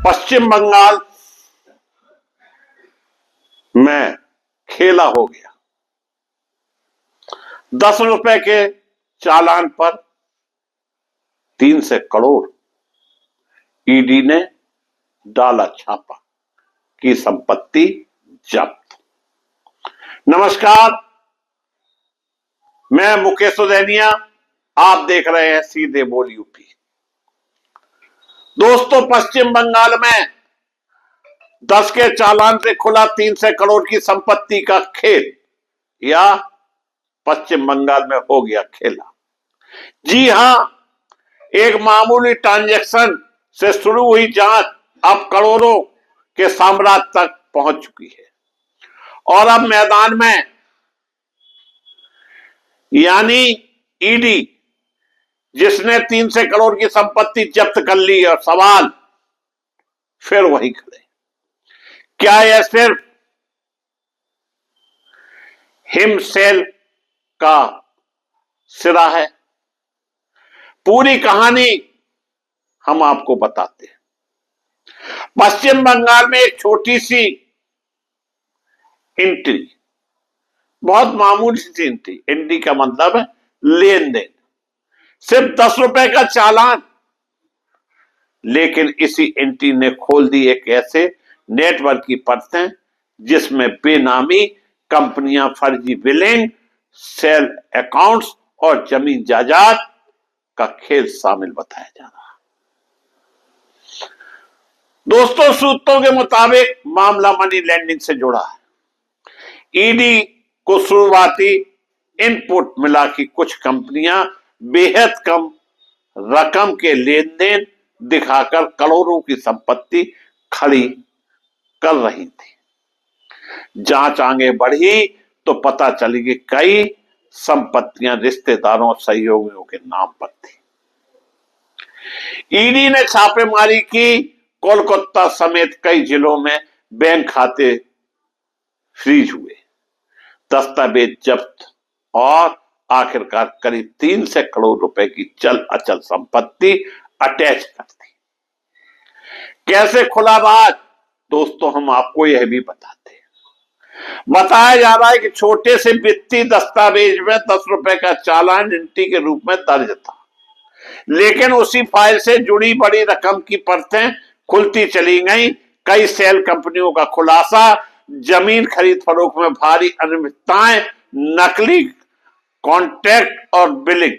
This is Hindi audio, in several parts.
पश्चिम बंगाल में खेला हो गया। 10 रुपए के चालान पर 300 करोड़ ईडी ने डाला छापा, की संपत्ति जब्त। नमस्कार, मैं मुकेश सुदैनिया, आप देख रहे हैं सीधे बोल यूपी। दोस्तों, पश्चिम बंगाल में 10 के चालान से खुला 300 करोड़ की संपत्ति का खेल, या पश्चिम बंगाल में हो गया खेला। जी हां, एक मामूली ट्रांजैक्शन से शुरू हुई जांच अब करोड़ों के साम्राज्य तक पहुंच चुकी है और अब मैदान में यानी ईडी, जिसने 300 करोड़ की संपत्ति जब्त कर ली, और सवाल फिर वही खड़े, क्या यह सिर्फ हिमसेल का सिरा है? पूरी कहानी हम आपको बताते हैं। पश्चिम बंगाल में एक छोटी सी एंट्री, बहुत मामूली सी एंट्री, एंट्री का मतलब है लेन देन, सिर्फ 10 रुपए का चालान, लेकिन इसी एंट्री ने खोल दी एक ऐसे नेटवर्क की परतें जिसमें बेनामी कंपनियां, फर्जी बिलिंग, सेल अकाउंट्स और जमीन जायदाद का खेल शामिल बताया जा रहा है। दोस्तों, सूत्रों के मुताबिक मामला मनी लैंडिंग से जुड़ा है। ईडी को शुरुआती इनपुट मिला कि कुछ कंपनियां बेहद कम रकम के लेन देन दिखाकर करोड़ों की संपत्ति खड़ी कर रही थी। जांच आगे बढ़ी तो पता चली कि कई संपत्तियां रिश्तेदारों और सहयोगियों के नाम पर थी। ईडी ने छापेमारी की, कोलकाता समेत कई जिलों में बैंक खाते फ्रीज हुए, दस्तावेज जब्त और आखिरकार करीब 300 करोड़ रुपए की चल अचल संपत्ति अटैच कर दी। कैसे खुला राज? दोस्तों, हम आपको यह भी बताते हैं। बताया जा रहा है कि छोटे से वित्तीय दस्तावेज में 10 रुपए का चालान एंट्री के रूप में दर्ज था, लेकिन उसी फाइल से जुड़ी बड़ी रकम की परतें खुलती चली गई। कई सेल कंपनियों का खुलासा, जमीन खरीद फरोख्त में भारी अनियमितताएं, नकली कॉन्ट्रैक्ट और बिलिंग,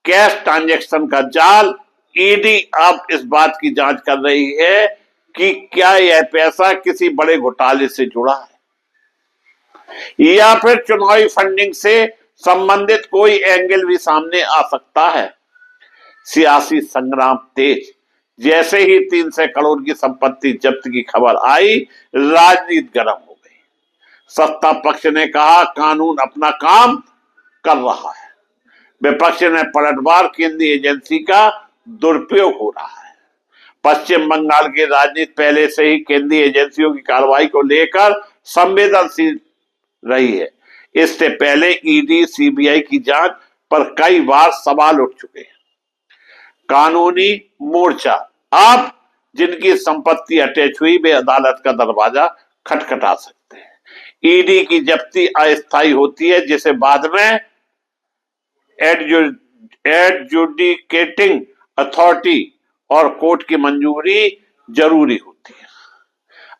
कैश ट्रांजैक्शन का जाल। ईडी अब इस बात की जांच कर रही है कि क्या यह पैसा किसी बड़े घोटाले से जुड़ा है या फिर चुनावी फंडिंग से संबंधित कोई एंगल भी सामने आ सकता है। सियासी संग्राम तेज। जैसे ही 300 करोड़ की संपत्ति जब्त की खबर आई, राजनीति गर्म हो गई। सत्ता पक्ष ने कहा कानून अपना काम कर रहा है, विपक्ष ने पलटवार, केंद्रीय एजेंसी का दुरुपयोग हो रहा है। पश्चिम बंगाल की राजनीति पहले से ही केंद्रीय एजेंसियों की कार्रवाई को लेकर संवेदनशील रही है। इससे पहले ईडी, सीबीआई की जांच पर कई बार सवाल उठ चुके हैं। कानूनी मोर्चा, अब जिनकी संपत्ति अटैच हुई वे अदालत का दरवाजा खटखटा सकते हैं। ईडी की जब्ती अस्थायी होती है, जिसे बाद में एडजुडिकेटिंग अथॉरिटी और कोर्ट की मंजूरी जरूरी होती है।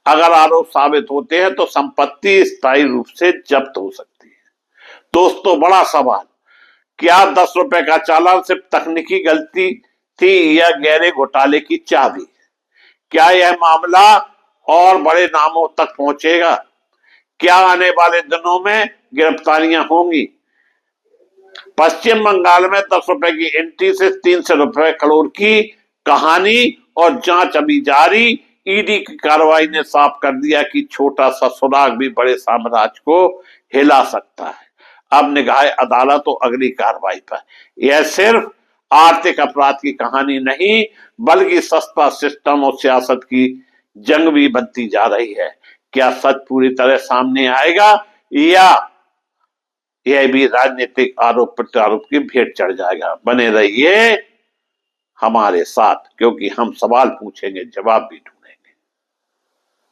अगर आरोप साबित होते हैं तो संपत्ति स्थायी रूप से जब्त हो सकती है। दोस्तों, बड़ा सवाल, क्या 10 रुपए का चालान सिर्फ तकनीकी गलती थी या गहरे घोटाले की चाबी? क्या यह मामला और बड़े नामों तक पहुंचेगा? क्या आने वाले दिनों में गिरफ्तारियां होंगी? पश्चिम बंगाल में 10 रुपए की एंट्री से 300 करोड़ की कहानी और जांच अभी जारी। ईडी की कार्रवाई ने साफ कर दिया कि छोटा सा सुराग भी बड़े साम्राज्य को हिला सकता है। अब निगाह अदालत और अगली कार्रवाई पर। यह सिर्फ आर्थिक अपराध की कहानी नहीं, बल्कि सस्ता सिस्टम और सियासत की जंग भी बनती जा रही है। क्या सच पूरी तरह सामने आएगा या यह भी राजनीतिक आरोप प्रत्यारोप की भेंट चढ़ जाएगा? बने रहिए हमारे साथ, क्योंकि हम सवाल पूछेंगे, जवाब भी ढूंढेंगे।